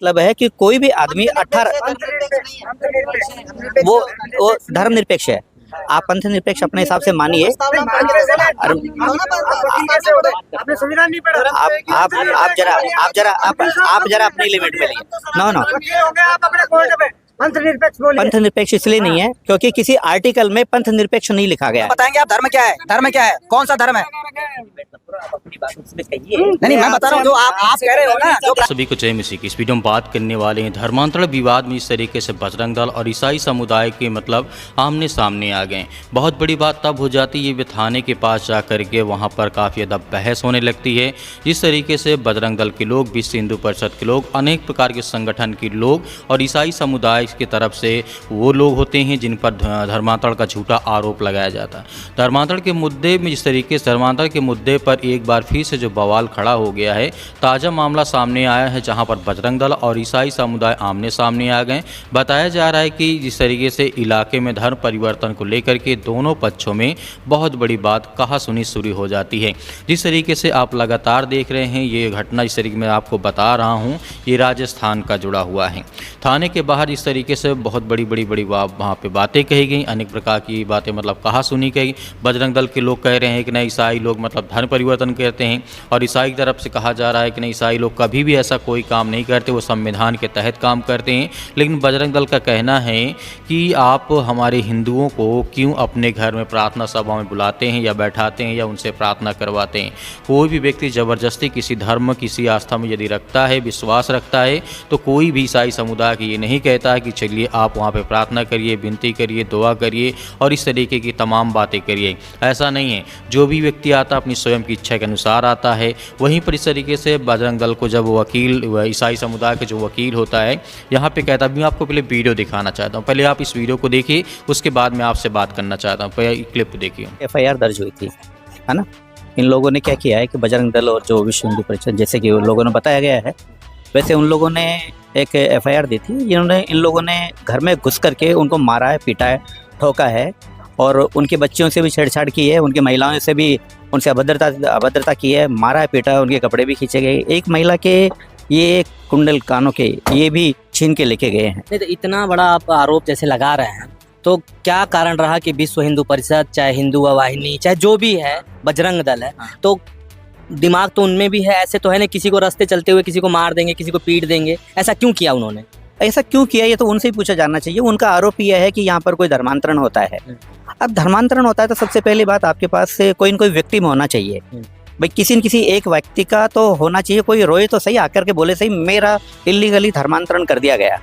मतलब है कि कोई भी आदमी 18 वो धर्मनिरपेक्ष है। आप पंथ निरपेक्ष अपने हिसाब से मानिए। आप जरा अपनी लिमिट में लिए। नो पंथ निरपेक्ष इसलिए नहीं है क्योंकि किसी आर्टिकल में पंथ निरपेक्ष नहीं लिखा गया है। बताएंगे आप धर्म क्या है? धर्म क्या है? कौन सा धर्म है? नहीं, मैं बता रहा हूँ जो आप कह रहे हो ना। सभी को जय मसीह की। इस वीडियो में बात करने वाले हैं धर्मांतरण विवाद में इस तरीके से बजरंग दल और ईसाई समुदाय के मतलब आमने सामने आ गए। बहुत बड़ी बात तब हो जाती है वे थाने के पास जा करके वहाँ पर काफ़ी ज़्यादा बहस होने लगती है। जिस तरीके से बजरंग दल के लोग, विश्व हिंदू परिषद के लोग, अनेक प्रकार के संगठन के लोग और ईसाई समुदाय की तरफ से वो लोग होते हैं जिन पर धर्मांतरण का झूठा आरोप लगाया जाता है। धर्मांतरण के मुद्दे में जिस तरीके से धर्मांतरण के मुद्दे पर एक बार फिर से जो बवाल खड़ा हो गया है, ताज़ा मामला सामने आया है जहां पर बजरंग दल और ईसाई समुदाय आमने सामने आ गए। बताया जा रहा है कि जिस तरीके से इलाके में धर्म परिवर्तन को लेकर के दोनों पक्षों में बहुत बड़ी बात कहा सुनी शुरू हो जाती है। जिस तरीके से आप लगातार देख रहे हैं ये घटना, जिस तरीके मैं आपको बता रहा हूँ, ये राजस्थान का जुड़ा हुआ है। थाने के बाहर इस तरीके से बहुत बड़ी वहाँ पे बातें कही गई, अनेक प्रकार की बातें मतलब कहा सुनी गई। बजरंग दल के लोग कह रहे हैं कि नहीं ईसाई लोग मतलब धर्म परिवर्तन करते हैं, और ईसाई की तरफ से कहा जा रहा है कि नहीं ईसाई लोग कभी भी ऐसा कोई काम नहीं करते, वो संविधान के तहत काम करते हैं। लेकिन बजरंग दल का कहना है कि आप हमारे हिंदुओं को क्यों अपने घर में प्रार्थना सभा में बुलाते हैं या बैठाते हैं या उनसे प्रार्थना करवाते हैं। कोई भी व्यक्ति ज़बरदस्ती किसी धर्म, किसी आस्था में यदि रखता है, विश्वास रखता है, तो कोई भी ईसाई समुदाय की ये नहीं कहता है कि चलिए आप वहाँ पे प्रार्थना करिए, विनती करिए, दुआ करिए और इस तरीके की तमाम बातें करिए। ऐसा नहीं है। जो भी व्यक्ति आता अपनी स्वयं की इच्छा के अनुसार आता है। वहीं पर इस तरीके से बजरंग दल को जब वकील, ईसाई समुदाय का जो वकील होता है, यहाँ पे कहता है, मैं आपको पहले वीडियो दिखाना चाहता हूँ, पहले आप इस वीडियो को देखिए, उसके बाद मैं आपसे बात करना चाहता हूँ। पहले क्लिप देखिए। FIR दर्ज हुई थी, है ना। इन लोगों ने क्या किया है कि बजरंग दल और जो विश्व हिंदू परिषद, जैसे कि उन लोगों ने बताया गया है, वैसे उन लोगों ने एक FIR दी थी। इन लोगों ने घर में घुस करके उनको मारा है, पीटा है, ठोका है और उनके बच्चियों से भी छेड़छाड़ की है, उनकी महिलाओं से भी उनसे अभद्रता की है, मारा है, पीटा है, उनके कपड़े भी खींचे गए। एक महिला के ये कुंडल कानों के ये भी छीन के लेके गए हैं। नहीं तो इतना बड़ा आप आरोप जैसे लगा रहे हैं, तो क्या कारण रहा कि विश्व हिंदू परिषद, चाहे हिंदू वाहिनी, चाहे जो भी है, बजरंग दल है, तो दिमाग तो उनमें भी है। ऐसे तो है ना किसी को रास्ते चलते हुए किसी को मार देंगे, किसी को पीट देंगे, ऐसा क्यों किया उन्होंने? ऐसा क्यों किया ये तो उनसे ही पूछा जाना चाहिए। उनका आरोप यह है कि यहाँ पर कोई धर्मांतरण होता है। अब धर्मांतरण होता है तो सबसे पहली बात आपके पास से कोई न कोई व्यक्ति में होना चाहिए भाई, किसी न किसी एक व्यक्ति का तो होना चाहिए। कोई रोए तो सही, आकर के बोले सही मेरा इल्लीगली धर्मांतरण कर दिया गया।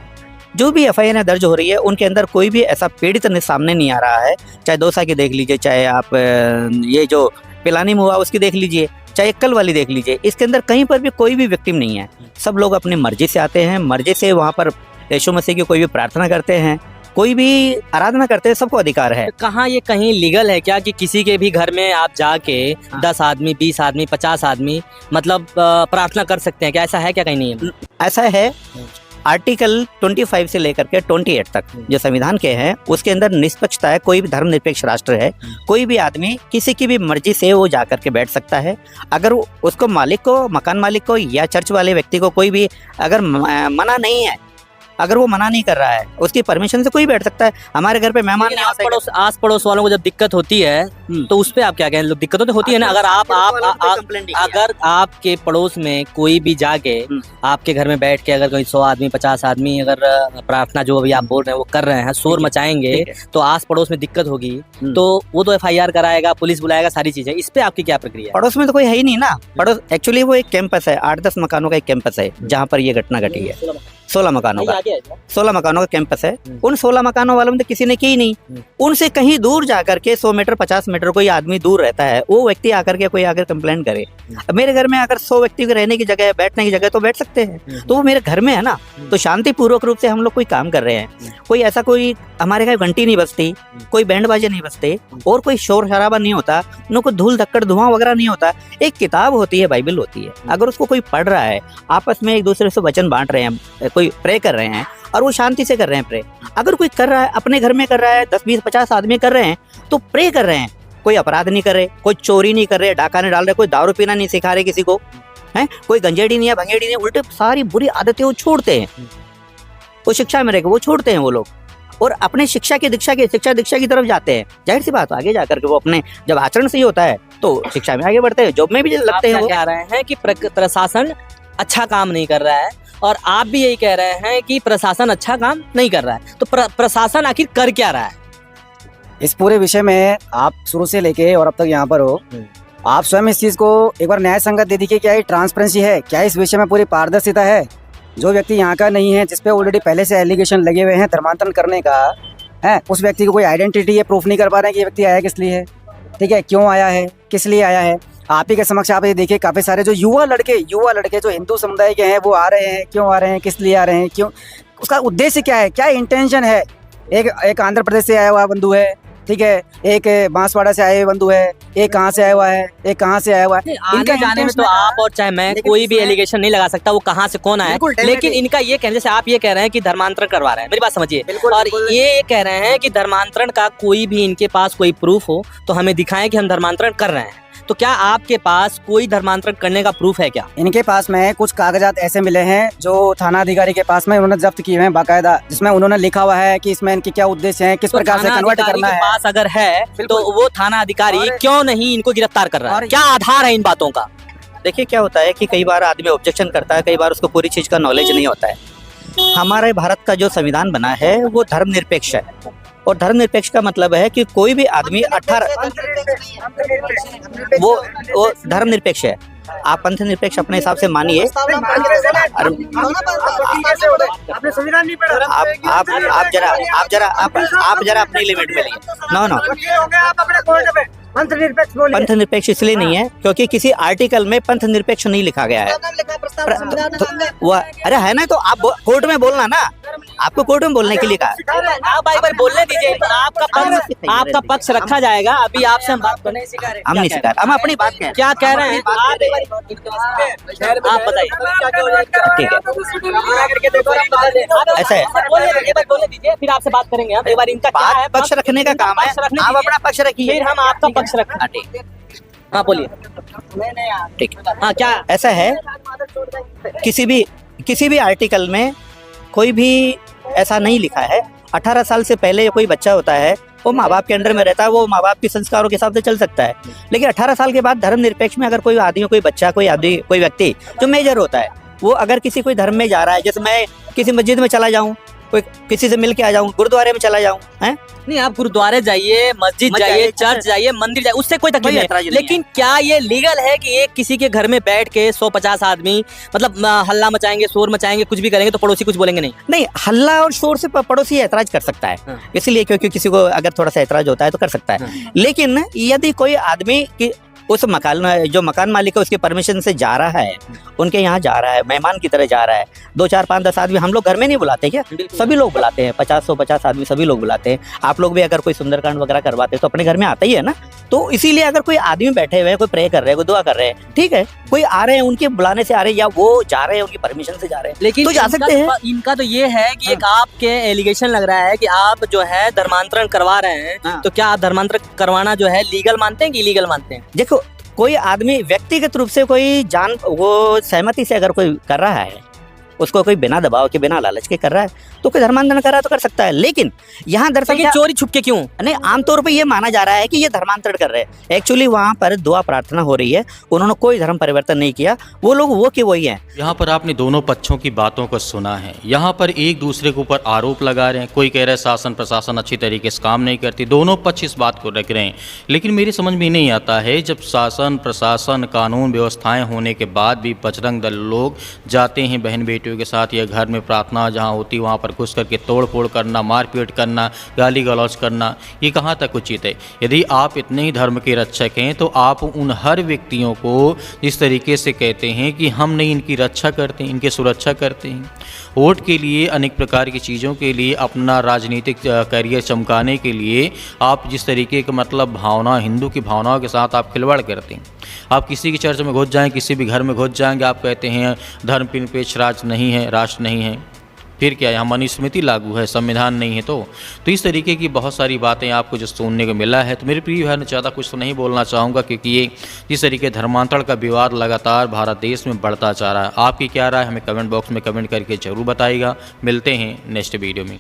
जो भी FIR दर्ज हो रही है उनके अंदर कोई भी ऐसा पीड़ित सामने नहीं आ रहा है। चाहे दौसा की देख लीजिए, चाहे आप ये जो पिलानी मुआ उसकी देख लीजिए, चाहे कल वाली देख लीजिए, इसके अंदर कहीं पर भी कोई भी विक्टिम नहीं है। सब लोग अपनी मर्जी से आते हैं, मर्जी से वहाँ पर यीशु मसीह की कोई भी प्रार्थना करते हैं, कोई भी आराधना करते हैं, सबको अधिकार है। कहाँ ये कहीं लीगल है क्या कि किसी के भी घर में आप जाके 10 आदमी, 20 आदमी, 50 आदमी मतलब प्रार्थना कर सकते हैं क्या? ऐसा है क्या? कहीं नहीं है। ऐसा है। आर्टिकल 25 से लेकर के 28 तक जो संविधान के हैं उसके अंदर निष्पक्षता है। कोई भी धर्मनिरपेक्ष राष्ट्र है, कोई भी आदमी किसी की भी मर्जी से वो जाकर के बैठ सकता है। अगर उसको मालिक को, मकान मालिक को या चर्च वाले व्यक्ति को कोई भी अगर मना नहीं है, अगर वो मना नहीं कर रहा है, उसकी परमिशन से कोई बैठ सकता है। हमारे घर पे मेहमान आस पड़ोस वालों को जब दिक्कत होती है तो उस पे आप क्या कहें? दिक्कत तो होती है ना। अगर अगर आपके पड़ोस में कोई भी जाके आपके घर में बैठ के अगर कोई 100 आदमी, 50 आदमी अगर प्रार्थना जो अभी आप बोल रहे हैं वो कर रहे हैं, शोर मचाएंगे, तो आस पड़ोस में दिक्कत होगी, तो वो तो FIR कराएगा, पुलिस बुलाएगा, सारी चीजें। इस पे आपकी क्या प्रक्रिया है? पड़ोस में तो कोई है ही नहीं ना। पड़ोस एक्चुअली वो एक कैंपस है, 8-10 मकानों का एक कैंपस है जहाँ पर ये घटना घटी है। 16 मकानों का कैंपस है। उन 16 मकानों वालों में तो किसी ने की ही नहीं। उनसे कहीं दूर जाकर के 100 मीटर, 50 मीटर कोई आदमी दूर रहता है, वो व्यक्ति आकर के कोई आकर कंप्लेंट करे। अब मेरे घर में अगर 100 व्यक्ति के रहने की जगह है, बैठने की जगह, तो बैठ सकते हैं, तो वो मेरे घर में है ना। तो शांति पूर्वक रूप से हम लोग कोई काम कर रहे हैं। कोई ऐसा कोई हमारे घर घंटी नहीं बजती, कोई बैंड बाजे नहीं बजते और कोई शोर शराबा नहीं होता, न कोई धूल धक्कड़ धुआं वगैरह नहीं होता। एक किताब होती है, बाइबल होती है, अगर उसको कोई पढ़ रहा है, आपस में एक दूसरे से वचन बांट रहे हैं, कोई प्रे कर रहे हैं और वो शांति से कर रहे हैं प्रे। अगर कोई कर रहा है अपने घर में कर रहा है, 10, 20, 50 आदमी कर रहे हैं तो प्रे कर रहे हैं। कोई अपराध नहीं कर रहे, कोई चोरी नहीं कर रहे, डाका नहीं डाल रहे, कोई दारू पीना नहीं सिखा रहे किसी को, हैं, कोई गंजेड़ी नहीं है, भंगेड़ी नहीं है, उल्टे सारी बुरी आदतें वो छोड़ते हैं, वो शिक्षा में रहकर वो छोड़ते हैं वो लोग, और अपने शिक्षा दीक्षा की तरफ जाते हैं। जाहिर सी बात, आगे जाकर के वो अपने जब आचरण सही होता है तो शिक्षा में आगे बढ़ते हैं, जॉब में भी लगते हैं। वो कह रहे हैं कि प्रशासन अच्छा काम नहीं कर रहा है, और आप भी यही कह रहे हैं कि प्रशासन अच्छा काम नहीं कर रहा है, तो प्रशासन आखिर कर क्या रहा है? इस पूरे विषय में आप शुरू से लेके और अब तक यहाँ पर हो, आप स्वयं इस चीज को एक बार न्याय संगत दे दीजिए। क्या ये ट्रांसपेरेंसी है? क्या इस विषय में पूरी पारदर्शिता है? जो व्यक्ति यहाँ का नहीं है, जिसपे ऑलरेडी पहले से एलिगेशन लगे हुए हैं धर्मांतरण करने का है, उस व्यक्ति को कोई आइडेंटिटी है, प्रूफ नहीं कर पा रहे हैं कि ये व्यक्ति आया किस लिए है, ठीक है, क्यों आया है, किस लिए आया है। आप ही के समक्ष आप ये देखिए, काफी सारे जो युवा लड़के जो हिंदू समुदाय के हैं वो आ रहे हैं, क्यों आ रहे हैं, किस लिए आ रहे हैं, क्यों, उसका उद्देश्य क्या है, क्या इंटेंशन है। एक आंध्र प्रदेश से आया हुआ बंधु है, ठीक है, एक बांसवाड़ा से आए हुए बंधु है, एक कहाँ से आया हुआ है, एक कहाँ से आया हुआ है। इनका जाने में तो आप और चाहे मैं कोई भी एलिगेशन नहीं लगा सकता वो कहाँ से कौन आया है, लेकिन इनका ये कहने, जैसे आप ये कह रहे हैं कि धर्मांतरण करवा रहे हैं, मेरी बात समझिए, और ये कह रहे हैं कि धर्मांतरण का कोई भी इनके पास कोई प्रूफ हो तो हमें दिखाएं कि हम धर्मांतरण कर रहे हैं। तो क्या आपके पास कोई धर्मांतरण करने का प्रूफ है क्या? इनके पास में कुछ कागजात ऐसे मिले हैं जो थाना अधिकारी के पास में उन्होंने जब्त किए हैं बाकायदा, जिसमें उन्होंने लिखा हुआ है कि इसमें इनके क्या उद्देश्य हैं, किस प्रकार से कन्वर्ट करना है। पास अगर है तो वो थाना अधिकारी क्यों नहीं इनको गिरफ्तार कर रहा है? क्या आधार है इन बातों का? देखिए क्या होता है कि कई बार आदमी ऑब्जेक्शन करता है, कई बार उसको पूरी चीज का नॉलेज नहीं होता है। हमारे भारत का जो संविधान बना है वो धर्मनिरपेक्ष है, और धर्मनिरपेक्ष का मतलब है कि कोई भी आदमी 18 वो धर्मनिरपेक्ष है। आप पंथ निरपेक्ष अपने हिसाब से मानिए। आप जरा अपनी लिमिट में लिए। नो पंथ निरपेक्ष इसलिए नहीं है क्योंकि किसी आर्टिकल में पंथ निरपेक्ष नहीं लिखा गया है। वो अरे है ना, तो आप कोर्ट में बोलना ना, आपको कोर्ट में बोलने के लिए कहा। आप भाई बोलने दीजिए, आपका पक्ष रखा जाएगा। अभी आपसे हम बात करने हम नहीं सिखा, हम अपनी बात कह क्या कह रहे हैं आप बताइए। ठीक है, ऐसा है, बोलने दीजिए, फिर आपसे बात करेंगे हम। एक बार इनका क्या है, पक्ष रखने का काम है, आप अपना पक्ष रखिए, फिर हम आपका पक्ष रखें। ठीक, हाँ बोलिए। ठीक, हाँ क्या ऐसा है, किसी भी आर्टिकल में कोई भी ऐसा नहीं लिखा है। 18 साल से पहले कोई बच्चा होता है वो माँ बाप के अंडर में रहता है, वो माँ बाप के संस्कारों के हिसाब से चल सकता है। लेकिन 18 साल के बाद धर्मनिरपेक्ष में अगर कोई आदमी, कोई बच्चा, कोई आदमी, कोई व्यक्ति जो मेजर होता है, वो अगर किसी कोई धर्म में जा रहा है, जैसे मैं किसी मस्जिद में चला जाऊँ, कोई किसी से मिल के आ जाऊँ, गुरुद्वारे में चला जाऊँ, हैं? नहीं, आप गुरुद्वारे जाइए, मस्जिद जाइए, चर्च जाइए, मंदिर जाइए, उससे कोई तकलीफ नहीं। लेकिन क्या ये लीगल है कि एक किसी के घर में बैठ के 150 आदमी मतलब हल्ला मचाएंगे, शोर मचाएंगे, कुछ भी करेंगे तो पड़ोसी कुछ बोलेंगे नहीं? नहीं, हल्ला और शोर से पड़ोसी ऐतराज कर सकता है, इसलिए क्योंकि किसी को अगर थोड़ा सा ऐतराज होता है तो कर सकता है। लेकिन यदि कोई आदमी की उस मकान में, जो मकान मालिक है उसके परमिशन से जा रहा है, उनके यहाँ जा रहा है, मेहमान की तरह जा रहा है, 2 4 5 10 आदमी, हम लोग घर में नहीं बुलाते क्या, सभी लोग बुलाते हैं, 50 आदमी सभी लोग बुलाते हैं। आप लोग भी अगर कोई सुंदरकांड वगैरह करवाते हैं तो अपने घर में आता ही है ना। तो इसीलिए अगर कोई आदमी बैठे हुए हैं, कोई प्रे कर रहे हैं, कोई दुआ कर रहे हैं, ठीक है, कोई आ रहे हैं उनके बुलाने से आ रहे हैं, या वो जा रहे हैं उनकी परमिशन से जा रहे हैं, लेकिन तो जा सकते हैं। इनका तो ये है कि एक आपके एलिगेशन लग रहा है कि आप जो है धर्मांतरण करवा रहे हैं, तो क्या आप धर्मांतरण करवाना जो है लीगल मानते हैं कि इलीगल मानते हैं? देखो, कोई आदमी व्यक्तिगत रूप से कोई वो सहमति से अगर कोई कर रहा है, उसको कोई बिना दबाव के, बिना लालच के कर रहा है, तो कोई धर्मांतरण कर रहा है तो कर सकता है। लेकिन यहाँ दरअसल चोरी छुपके क्यों? नहीं, आमतौर पे ये माना जा रहा है कि ये धर्मांतरण कर रहे हैं। एक्चुअली वहाँ पर दुआ प्रार्थना हो रही है, उन्होंने कोई धर्म परिवर्तन नहीं किया, वो लोग वो के वही हैं। यहाँ पर आपने दोनों पक्षों की बातों को सुना है। यहाँ पर एक दूसरे के ऊपर आरोप लगा रहे हैं। कोई कह रहा है शासन प्रशासन अच्छी तरीके से काम नहीं करती, दोनों पक्ष इस बात को रख रहे हैं। लेकिन मेरी समझ में नहीं आता है, जब शासन प्रशासन कानून व्यवस्थाएं होने के बाद भी बजरंग दल लोग जाते हैं बहन बेटियों के साथ, या घर में प्रार्थना जहाँ होती वहाँ पर घुस करके तोड़ फोड़ करना, मारपीट करना, गाली गलौज करना, ये कहाँ तक उचित है? यदि आप इतने ही धर्म के रक्षक हैं तो आप उन हर व्यक्तियों को इस तरीके से कहते हैं कि हम नहीं इनकी रक्षा करते हैं, इनकी सुरक्षा करते हैं। वोट के लिए, अनेक प्रकार की चीज़ों के लिए, अपना राजनीतिक करियर चमकाने के लिए आप जिस तरीके के मतलब भावना, हिंदू की भावनाओं के साथ आप खिलवाड़ करते हैं। आप किसी की चर्च में घुस जाएं, किसी भी घर में घुस जाएंगे, आप कहते हैं धर्म निरपेक्ष राज नहीं है, राष्ट्र नहीं है। फिर क्या यहाँ मनुस्मृति लागू है, संविधान नहीं है? तो इस तरीके की बहुत सारी बातें आपको जो सुनने को मिला है। तो मेरे प्रिय भाई, ज़्यादा कुछ तो नहीं बोलना चाहूँगा, क्योंकि ये जिस तरीके धर्मांतरण का विवाद लगातार भारत देश में बढ़ता जा रहा है। आपकी क्या राय, हमें कमेंट बॉक्स में कमेंट करके ज़रूर बताइएगा। मिलते हैं नेक्स्ट वीडियो में।